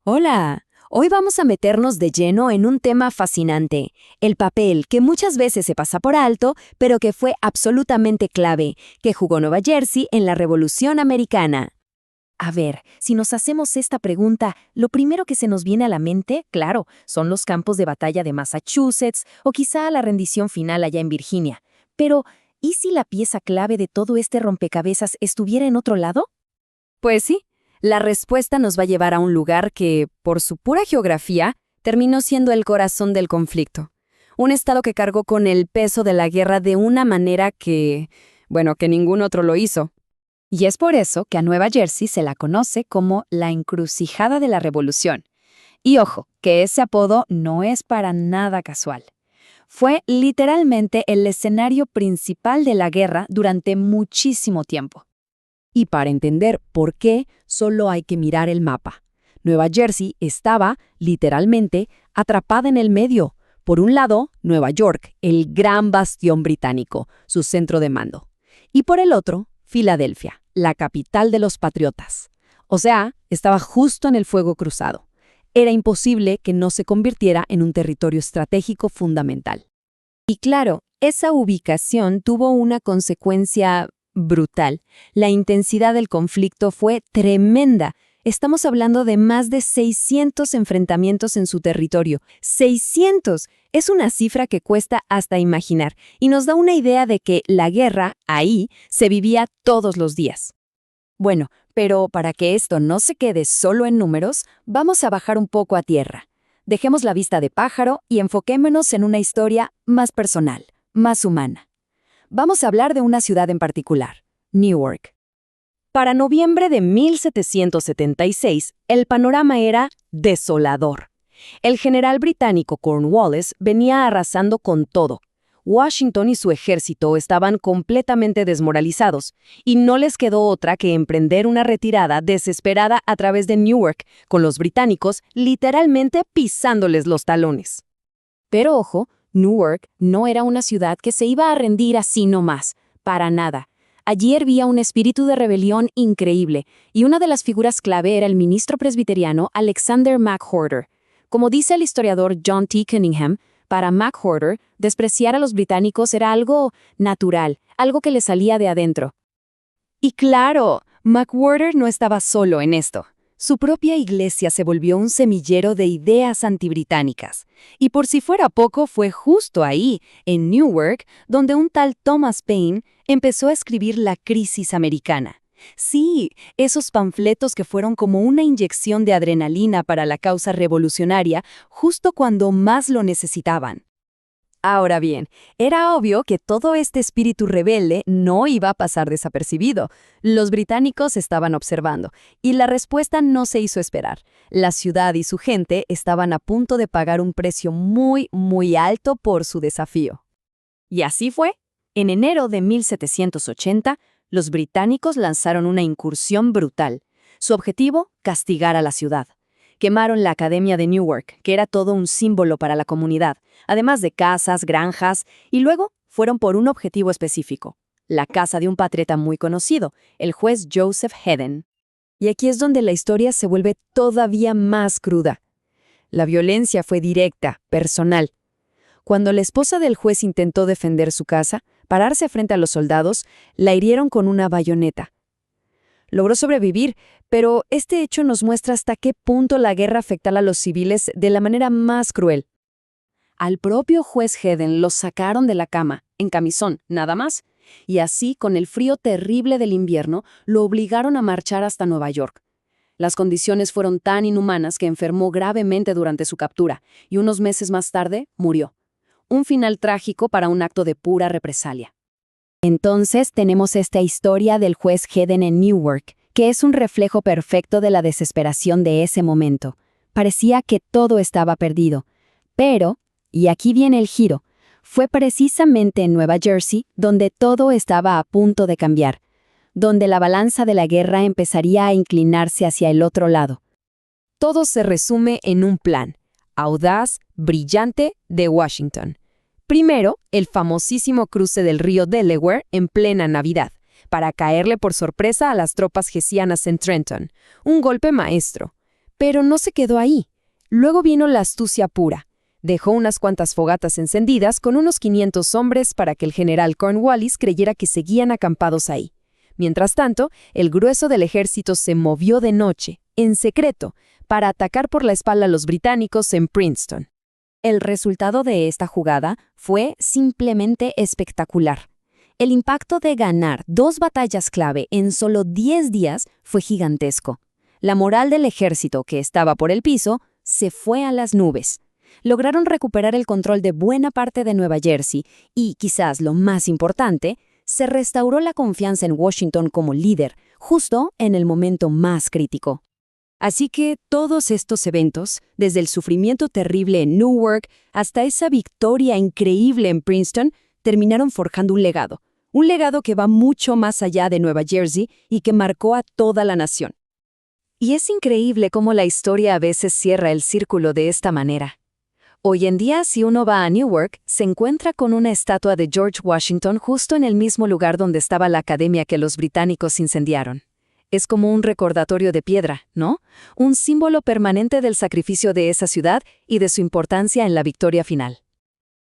Hola, hoy vamos a meternos de lleno en un tema fascinante, el papel que muchas veces se pasa por alto, pero que fue absolutamente clave, que jugó Nueva Jersey en la Revolución Americana. A ver, si nos hacemos esta pregunta, lo primero que se nos viene a la mente, claro, son los campos de batalla de Massachusetts o quizá la rendición final allá en Virginia. Pero, ¿y si la pieza clave de todo este rompecabezas estuviera en otro lado? Pues sí, la respuesta nos va a llevar a un lugar que, por su pura geografía, terminó siendo el corazón del conflicto. Un estado que cargó con el peso de la guerra de una manera que ningún otro lo hizo. Y es por eso que a Nueva Jersey se la conoce como la encrucijada de la Revolución. Y ojo, que ese apodo no es para nada casual. Fue literalmente el escenario principal de la guerra durante muchísimo tiempo. Y para entender por qué, solo hay que mirar el mapa. Nueva Jersey estaba, literalmente, atrapada en el medio. Por un lado, Nueva York, el gran bastión británico, su centro de mando. Y por el otro, Filadelfia, la capital de los patriotas. O sea, estaba justo en el fuego cruzado. Era imposible que no se convirtiera en un territorio estratégico fundamental. Y claro, esa ubicación tuvo una consecuencia brutal. La intensidad del conflicto fue tremenda. Estamos hablando de más de 600 enfrentamientos en su territorio. ¡600! Es una cifra que cuesta hasta imaginar y nos da una idea de que la guerra, ahí, se vivía todos los días. Bueno, pero para que esto no se quede solo en números, vamos a bajar un poco a tierra. Dejemos la vista de pájaro y enfoquémonos en una historia más personal, más humana. Vamos a hablar de una ciudad en particular, Newark. Para noviembre de 1776, el panorama era desolador. El general británico Cornwallis venía arrasando con todo. Washington y su ejército estaban completamente desmoralizados, y no les quedó otra que emprender una retirada desesperada a través de Newark, con los británicos literalmente pisándoles los talones. Pero ojo, Newark no era una ciudad que se iba a rendir así nomás, para nada. Allí hervía un espíritu de rebelión increíble, y una de las figuras clave era el ministro presbiteriano Alexander McWhorter. Como dice el historiador John T. Cunningham, para McWhorter, despreciar a los británicos era algo natural, algo que le salía de adentro. Y claro, McWhorter no estaba solo en esto. Su propia iglesia se volvió un semillero de ideas antibritánicas. Y por si fuera poco, fue justo ahí, en Newark, donde un tal Thomas Paine empezó a escribir La Crisis Americana. Sí, esos panfletos que fueron como una inyección de adrenalina para la causa revolucionaria justo cuando más lo necesitaban. Ahora bien, era obvio que todo este espíritu rebelde no iba a pasar desapercibido. Los británicos estaban observando, y la respuesta no se hizo esperar. La ciudad y su gente estaban a punto de pagar un precio muy, muy alto por su desafío. Y así fue. En enero de 1780, los británicos lanzaron una incursión brutal. Su objetivo, castigar a la ciudad. Quemaron la Academia de Newark, que era todo un símbolo para la comunidad, además de casas, granjas, y luego fueron por un objetivo específico, la casa de un patriota muy conocido, el juez Joseph Hedden. Y aquí es donde la historia se vuelve todavía más cruda. La violencia fue directa, personal. Cuando la esposa del juez intentó defender su casa, pararse frente a los soldados, la hirieron con una bayoneta. Logró sobrevivir, pero este hecho nos muestra hasta qué punto la guerra afectaba a los civiles de la manera más cruel. Al propio juez Hedden lo sacaron de la cama, en camisón, nada más, y así, con el frío terrible del invierno, lo obligaron a marchar hasta Nueva York. Las condiciones fueron tan inhumanas que enfermó gravemente durante su captura, y unos meses más tarde murió. Un final trágico para un acto de pura represalia. Entonces tenemos esta historia del juez Hedden en Newark, que es un reflejo perfecto de la desesperación de ese momento. Parecía que todo estaba perdido. Pero, y aquí viene el giro, fue precisamente en Nueva Jersey donde todo estaba a punto de cambiar, donde la balanza de la guerra empezaría a inclinarse hacia el otro lado. Todo se resume en un plan, audaz, brillante, de Washington. Primero, el famosísimo cruce del río Delaware en plena Navidad, para caerle por sorpresa a las tropas hessianas en Trenton. Un golpe maestro. Pero no se quedó ahí. Luego vino la astucia pura. Dejó unas cuantas fogatas encendidas con unos 500 hombres para que el general Cornwallis creyera que seguían acampados ahí. Mientras tanto, el grueso del ejército se movió de noche, en secreto, para atacar por la espalda a los británicos en Princeton. El resultado de esta jugada fue simplemente espectacular. El impacto de ganar 2 batallas clave en solo 10 días fue gigantesco. La moral del ejército, que estaba por el piso, se fue a las nubes. Lograron recuperar el control de buena parte de Nueva Jersey y, quizás lo más importante, se restauró la confianza en Washington como líder, justo en el momento más crítico. Así que todos estos eventos, desde el sufrimiento terrible en Newark hasta esa victoria increíble en Princeton, terminaron forjando un legado que va mucho más allá de Nueva Jersey y que marcó a toda la nación. Y es increíble cómo la historia a veces cierra el círculo de esta manera. Hoy en día, si uno va a Newark, se encuentra con una estatua de George Washington justo en el mismo lugar donde estaba la academia que los británicos incendiaron. Es como un recordatorio de piedra, ¿no? Un símbolo permanente del sacrificio de esa ciudad y de su importancia en la victoria final.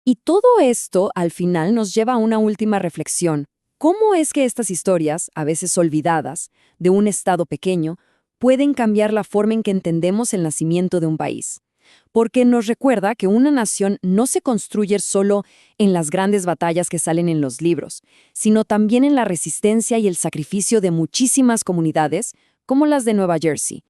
Y todo esto, al final, nos lleva a una última reflexión. ¿Cómo es que estas historias, a veces olvidadas, de un estado pequeño, pueden cambiar la forma en que entendemos el nacimiento de un país? Porque nos recuerda que una nación no se construye solo en las grandes batallas que salen en los libros, sino también en la resistencia y el sacrificio de muchísimas comunidades, como las de Nueva Jersey,